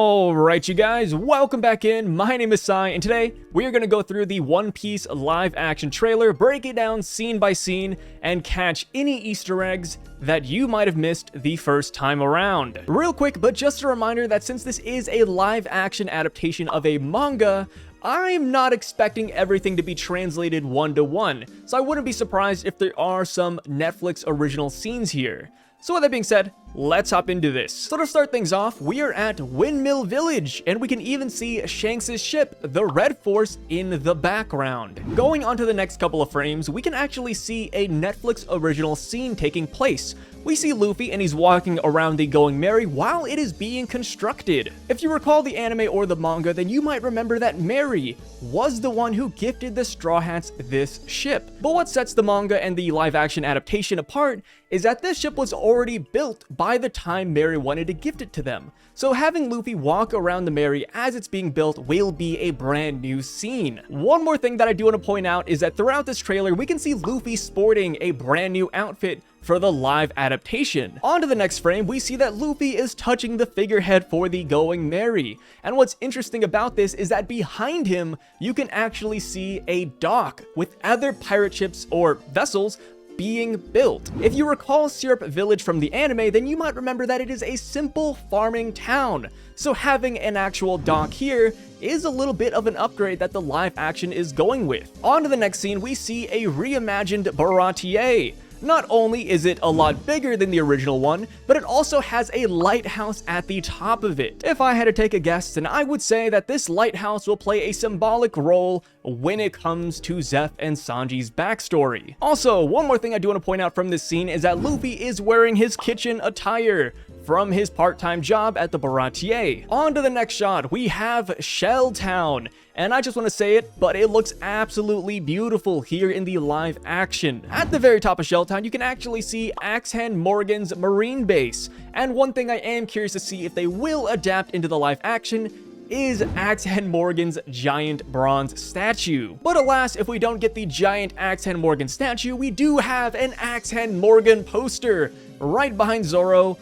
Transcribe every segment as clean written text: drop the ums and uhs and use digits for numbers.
Alright you guys, welcome back in. My name is Sai, and today we are going to go through the One Piece live action trailer, break it down scene by scene, and catch any Easter eggs that you might have missed the first time around. Real quick, but just a reminder that since this is a live action adaptation of a manga, I'm not expecting everything to be translated one-to-one, so I wouldn't be surprised if there are some Netflix original scenes here. So with that being said, let's hop into this. So to start things off, we are at Windmill Village, and we can even see Shanks' ship, the Red Force, in the background. Going on to the next couple of frames, we can actually see a Netflix original scene taking place. We see Luffy and he's walking around the Going Merry while it is being constructed. If you recall the anime or the manga, then you might remember that Merry was the one who gifted the Straw Hats this ship. But what sets the manga and the live action adaptation apart is that this ship was already built by the time Merry wanted to gift it to them. So having Luffy walk around the Merry as it's being built will be a brand new scene. One more thing that I do want to point out is that throughout this trailer, we can see Luffy sporting a brand new outfit for the live adaptation. On to the next frame, we see that Luffy is touching the figurehead for the Going Merry. And what's interesting about this is that behind him, you can actually see a dock with other pirate ships or vessels being built. If you recall Syrup Village from the anime, then you might remember that it is a simple farming town. So having an actual dock here is a little bit of an upgrade that the live action is going with. On to the next scene, we see a reimagined Baratier. Not only is it a lot bigger than the original one, but it also has a lighthouse at the top of it. If I had to take a guess, then I would say that this lighthouse will play a symbolic role when it comes to Zeph and Sanji's backstory. Also, one more thing I do want to point out from this scene is that Luffy is wearing his kitchen attire from his part-time job at the Baratier. On to the next shot, we have Shell Town. And I just want to say it, but it looks absolutely beautiful here in the live action. At the very top of Shell Town, you can actually see Axe-Hand Morgan's marine base. And one thing I am curious to see if they will adapt into the live action is Axe-Hand Morgan's giant bronze statue. But alas, if we don't get the giant Axe-Hand Morgan statue, we do have an Axe-Hand Morgan poster right behind Zoro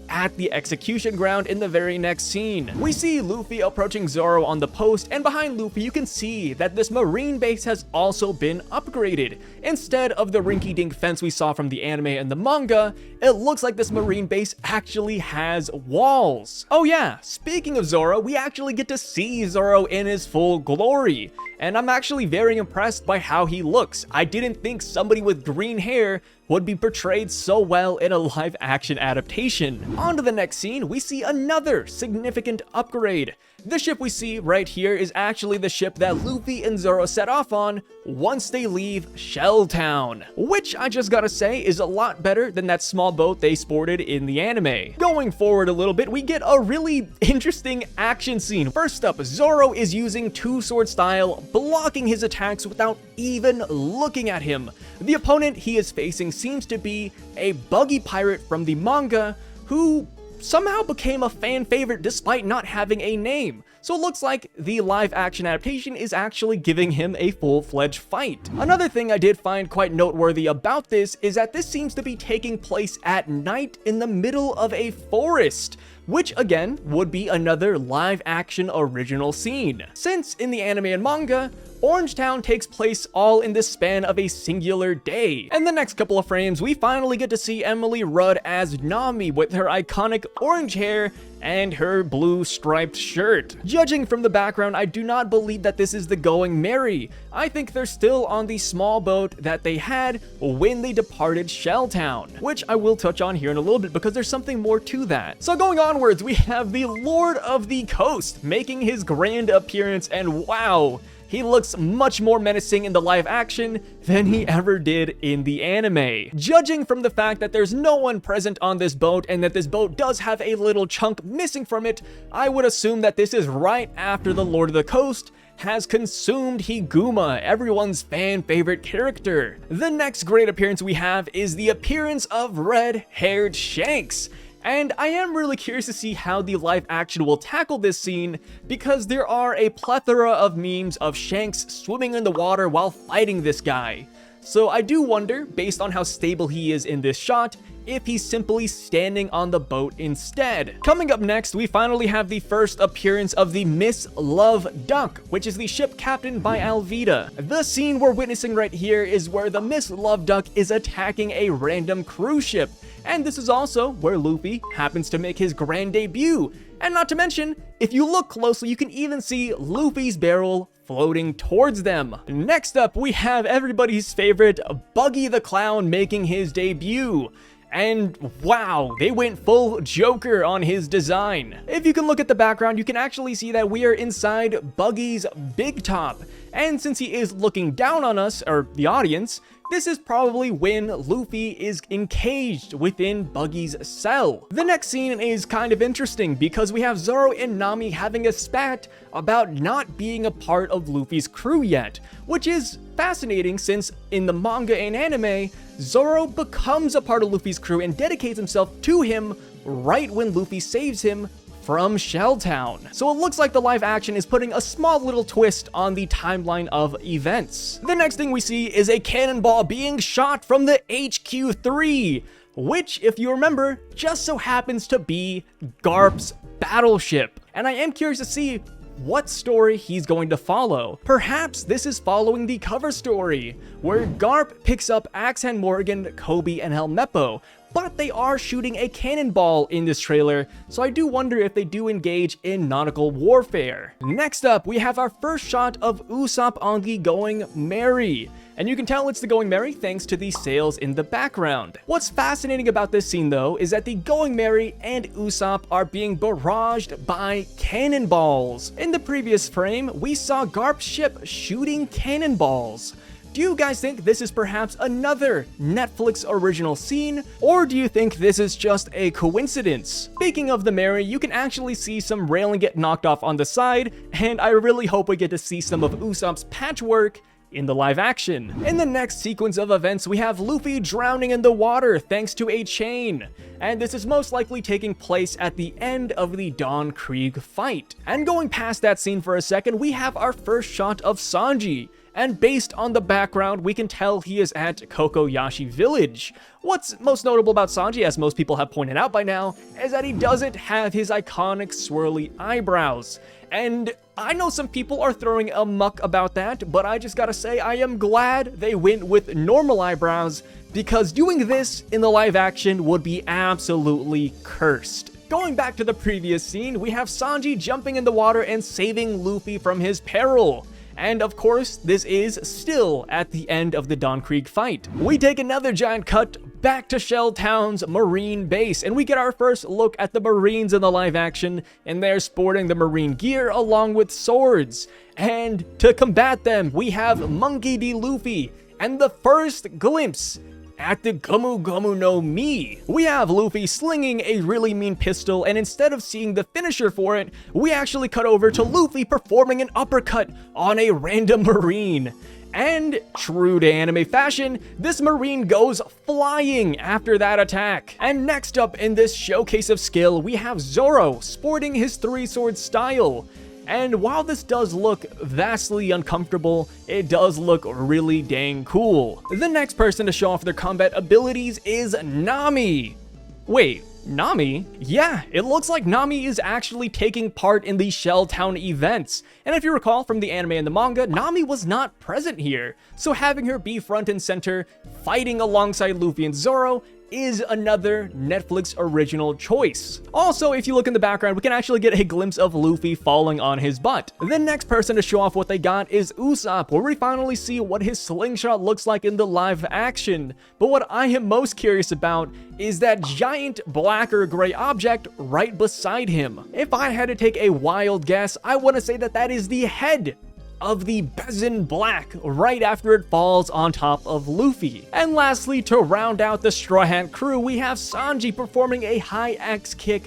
at the execution ground in the very next scene. We see Luffy approaching Zoro on the post, and behind Luffy you can see that this marine base has also been upgraded. Instead of the rinky-dink fence we saw from the anime and the manga, it looks like this marine base actually has walls. Oh yeah, speaking of Zoro, we actually get to see Zoro in his full glory. And I'm actually very impressed by how he looks. I didn't think somebody with green hair would be portrayed so well in a live action adaptation. On to the next scene, we see another significant upgrade. The ship we see right here is actually the ship that Luffy and Zoro set off on once they leave Shell Town, which I just gotta say is a lot better than that small boat they sported in the anime. Going forward a little bit, we get a really interesting action scene. First up, Zoro is using two-sword style, blocking his attacks without even looking at him. The opponent he is facing seems to be a buggy pirate from the manga who somehow became a fan favorite despite not having a name. So it looks like the live action adaptation is actually giving him a full-fledged fight. Another thing I did find quite noteworthy about this is that this seems to be taking place at night in the middle of a forest, which again would be another live action original scene. Since in the anime and manga, Orange Town takes place all in the span of a singular day. In the next couple of frames, we finally get to see Emily Rudd as Nami with her iconic orange hair and her blue striped shirt. Judging from the background, I do not believe that this is the Going Merry. I think they're still on the small boat that they had when they departed Shell Town, which I will touch on here in a little bit because there's something more to that. So going onwards, we have the Lord of the Coast making his grand appearance, and wow, he looks much more menacing in the live action than he ever did in the anime. Judging from the fact that there's no one present on this boat and that this boat does have a little chunk missing from it, I would assume that this is right after the Lord of the Coast has consumed Higuma, everyone's fan favorite character. The next great appearance we have is the appearance of red-haired Shanks. And I am really curious to see how the live action will tackle this scene, because there are a plethora of memes of Shanks swimming in the water while fighting this guy. So I do wonder, based on how stable he is in this shot, if he's simply standing on the boat instead. Coming up next, we finally have the first appearance of the Miss Love Duck, which is the ship captained by Alvida. The scene we're witnessing right here is where the Miss Love Duck is attacking a random cruise ship, and this is also where Luffy happens to make his grand debut. And not to mention, if you look closely, you can even see Luffy's barrel floating towards them. Next up, we have everybody's favorite Buggy the Clown making his debut. And wow, they went full Joker on his design. If you can look at the background, you can actually see that we are inside Buggy's big top. And since he is looking down on us, or the audience, this is probably when Luffy is encaged within Buggy's cell. The next scene is kind of interesting because we have Zoro and Nami having a spat about not being a part of Luffy's crew yet, which is fascinating since in the manga and anime, Zoro becomes a part of Luffy's crew and dedicates himself to him right when Luffy saves him from Shelltown. So it looks like the live action is putting a small little twist on the timeline of events. The next thing we see is a cannonball being shot from the HQ-3, which, if you remember, just so happens to be Garp's battleship. And I am curious to see what story he's going to follow. Perhaps this is following the cover story, where Garp picks up Axe and Morgan, Kobe, and Helmeppo, but they are shooting a cannonball in this trailer, so I do wonder if they do engage in nautical warfare. Next up, we have our first shot of Usopp on the Going Merry, and you can tell it's the Going Merry thanks to the sails in the background. What's fascinating about this scene though is that the Going Merry and Usopp are being barraged by cannonballs. In the previous frame, we saw Garp's ship shooting cannonballs. Do you guys think this is perhaps another Netflix original scene, or do you think this is just a coincidence? Speaking of the Merry, you can actually see some railing get knocked off on the side, and I really hope we get to see some of Usopp's patchwork in the live action. In the next sequence of events, we have Luffy drowning in the water thanks to a chain, and this is most likely taking place at the end of the Dawn Krieg fight. And going past that scene for a second, we have our first shot of Sanji, and based on the background, we can tell he is at Kokoyashi Village. What's most notable about Sanji, as most people have pointed out by now, is that he doesn't have his iconic swirly eyebrows. And I know some people are throwing a muck about that, but I just gotta say I am glad they went with normal eyebrows, because doing this in the live action would be absolutely cursed. Going back to the previous scene, we have Sanji jumping in the water and saving Luffy from his peril. And of course, this is still at the end of the Dawn Krieg fight. We take another giant cut back to Shelltown's Marine base, and we get our first look at the Marines in the live action, and they're sporting the Marine gear along with swords. And to combat them, we have Monkey D. Luffy, and the first glimpse at the Gomu Gomu no Mi. We have Luffy slinging a really mean pistol, and instead of seeing the finisher for it, we actually cut over to Luffy performing an uppercut on a random Marine. And true to anime fashion, this Marine goes flying after that attack. And next up in this showcase of skill, we have Zoro sporting his three-sword style. And while this does look vastly uncomfortable, it does look really dang cool. The next person to show off their combat abilities is Nami. Wait, Nami? Yeah, it looks like Nami is actually taking part in the Shelltown events. And if you recall from the anime and the manga, Nami was not present here. So having her be front and center, fighting alongside Luffy and Zoro, is another Netflix original choice. Also, if you look in the background, we can actually get a glimpse of Luffy falling on his butt. The next person to show off what they got is Usopp, where we finally see what his slingshot looks like in the live action. But what I am most curious about is that giant black or gray object right beside him. If I had to take a wild guess, I want to say that that is the head of the Bezin Black right after it falls on top of Luffy. And lastly, to round out the Straw Hat crew, we have Sanji performing a high X kick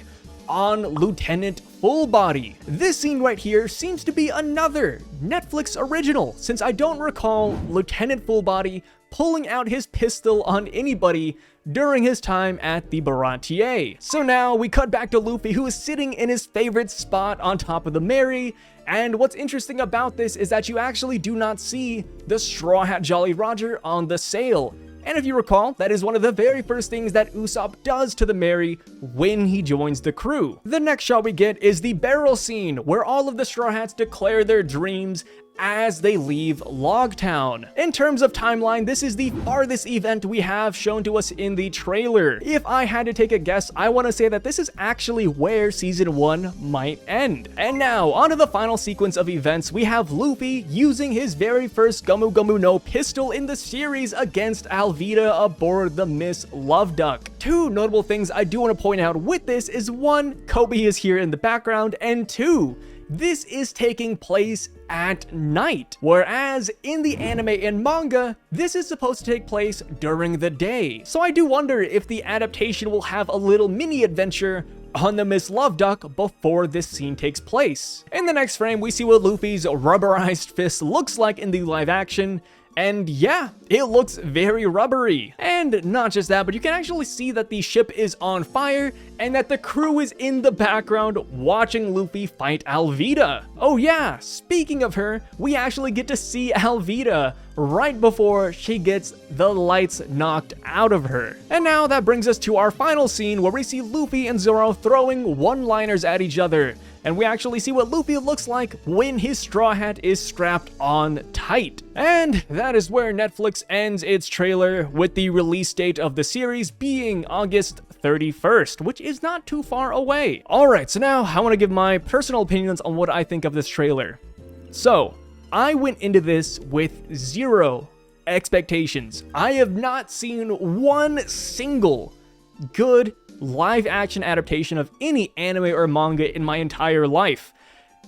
on Lieutenant Fullbody. This scene right here seems to be another Netflix original, since I don't recall Lieutenant Fullbody pulling out his pistol on anybody during his time at the Baratier. So now we cut back to Luffy, who is sitting in his favorite spot on top of the Merry. And what's interesting about this is that you actually do not see the Straw Hat Jolly Roger on the sail. And if you recall, that is one of the very first things that Usopp does to the Mary when he joins the crew. The next shot we get is the barrel scene, where all of the Straw Hats declare their dreams as they leave Logtown. In terms of timeline, this is the farthest event we have shown to us in the trailer. If I had to take a guess, I want to say that this is actually where season 1 might end. And now, onto the final sequence of events, we have Luffy using his very first Gomu Gomu no pistol in the series against Alvida aboard the Miss Love Duck. Two notable things I do want to point out with this is, one, Kobe is here in the background, and two, this is taking place at night, whereas in the anime and manga, this is supposed to take place during the day. So I do wonder if the adaptation will have a little mini adventure on the Miss Love Duck before this scene takes place. In the next frame, we see what Luffy's rubberized fist looks like in the live action. And yeah, it looks very rubbery. And not just that, but you can actually see that the ship is on fire and that the crew is in the background watching Luffy fight Alvida. Oh yeah, speaking of her, we actually get to see Alvida right before she gets the lights knocked out of her. And now that brings us to our final scene, where we see Luffy and Zoro throwing one-liners at each other. And we actually see what Luffy looks like when his straw hat is strapped on tight. And that is where Netflix ends its trailer, with the release date of the series being August 31st, which is not too far away. Alright, so now I want to give my personal opinions on what I think of this trailer. So, I went into this with zero expectations. I have not seen one single good live action adaptation of any anime or manga in my entire life.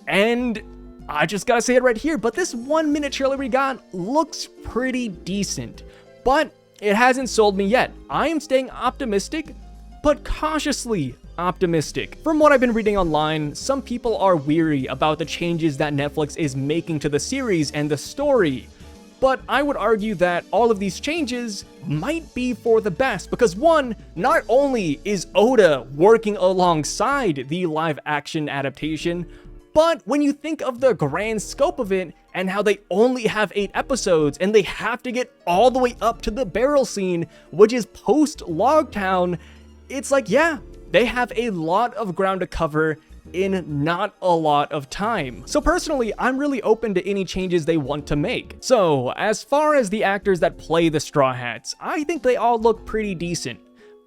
And I just gotta say it right here, but this 1 minute trailer we got looks pretty decent. But it hasn't sold me yet. I am staying optimistic, but cautiously optimistic. From what I've been reading online, some people are weary about the changes that Netflix is making to the series and the story. But I would argue that all of these changes might be for the best, because one, not only is Oda working alongside the live action adaptation, but when you think of the grand scope of it and how they only have 8 episodes and they have to get all the way up to the barrel scene, which is post Logtown, it's like, yeah, they have a lot of ground to cover in not a lot of time. So personally, I'm really open to any changes they want to make. So as far as the actors that play the Straw Hats, I think they all look pretty decent.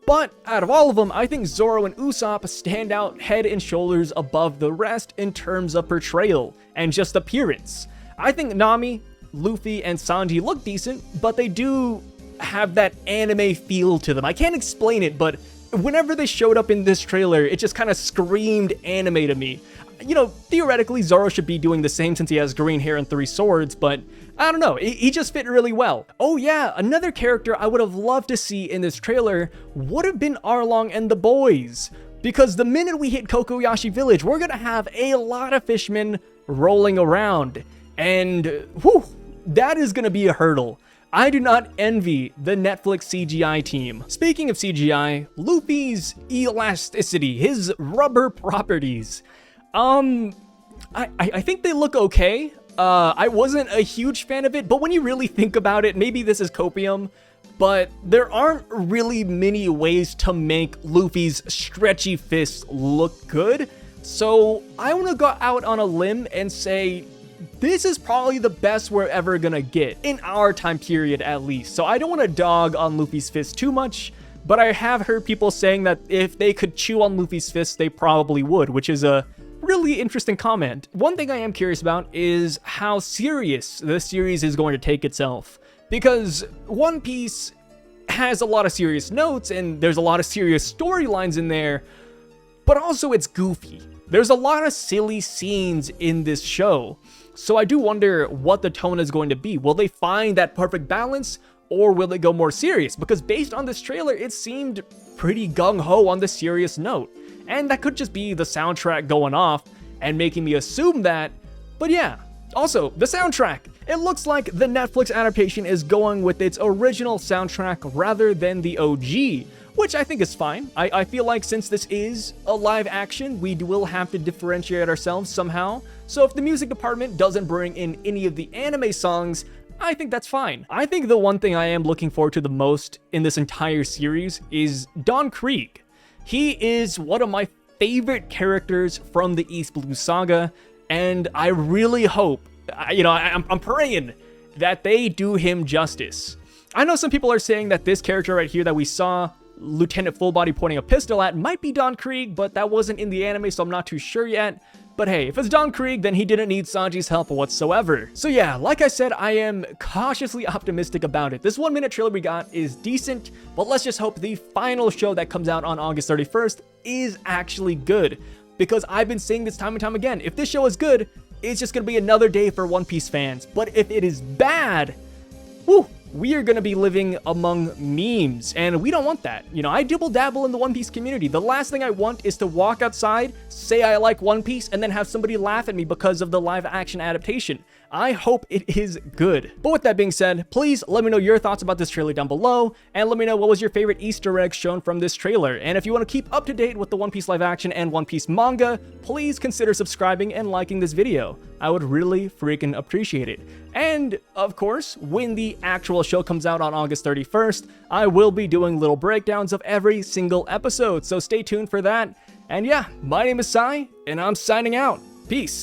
But out of all of them, I think Zoro and Usopp stand out head and shoulders above the rest in terms of portrayal and just appearance. I think Nami, Luffy, and Sanji look decent, but they do have that anime feel to them. I can't explain it, but whenever they showed up in this trailer, it just kind of screamed anime to me. You know, theoretically, Zoro should be doing the same since he has green hair and 3 swords, but I don't know, he just fit really well. Oh yeah, another character I would have loved to see in this trailer would have been Arlong and the boys. Because the minute we hit Kokoyashi Village, we're gonna have a lot of fishmen rolling around. And whew, that is gonna be a hurdle. I do not envy the Netflix CGI team. Speaking of CGI, Luffy's elasticity, his rubber properties. I think they look okay. I wasn't a huge fan of it, but when you really think about it, maybe this is copium, but there aren't really many ways to make Luffy's stretchy fists look good. So I want to go out on a limb and say this is probably the best we're ever gonna get, in our time period at least. So I don't want to dog on Luffy's fist too much, but I have heard people saying that if they could chew on Luffy's fist, they probably would, which is a really interesting comment. One thing I am curious about is how serious the series is going to take itself, because One Piece has a lot of serious notes and there's a lot of serious storylines in there, but also it's goofy. There's a lot of silly scenes in this show. So I do wonder what the tone is going to be. Will they find that perfect balance, or will they go more serious? Because based on this trailer, it seemed pretty gung-ho on the serious note. And that could just be the soundtrack going off and making me assume that. But yeah, also, the soundtrack. It looks like the Netflix adaptation is going with its original soundtrack rather than the OG, which I think is fine. I feel like since this is a live action, we will have to differentiate ourselves somehow. So if the music department doesn't bring in any of the anime songs, I think that's fine. I think the one thing I am looking forward to the most in this entire series is Don Krieg. He is one of my favorite characters from the East Blue Saga, and I really hope, I'm praying that they do him justice. I know some people are saying that this character right here that we saw Lieutenant Fullbody pointing a pistol at might be Don Krieg, but that wasn't in the anime, so I'm not too sure yet. But hey, if it's Don Krieg, then he didn't need Sanji's help whatsoever. So yeah, like I said, I am cautiously optimistic about it. This 1 minute trailer we got is decent, but let's just hope the final show that comes out on August 31st is actually good. Because I've been saying this time and time again, if this show is good, it's just gonna be another day for One Piece fans. But if it is bad, whew, we are going to be living among memes, and we don't want that. I dabble in the One Piece community. The last thing I want is to walk outside, say I like One Piece, and then have somebody laugh at me because of the live action adaptation. I hope it is good. But with that being said, please let me know your thoughts about this trailer down below, and let me know what was your favorite Easter egg shown from this trailer. And if you want to keep up to date with the One Piece live action and One Piece manga, please consider subscribing and liking this video. I would really freaking appreciate it. And of course, when the actual show comes out on August 31st, I will be doing little breakdowns of every single episode, so stay tuned for that. And yeah, my name is Sai, and I'm signing out. Peace.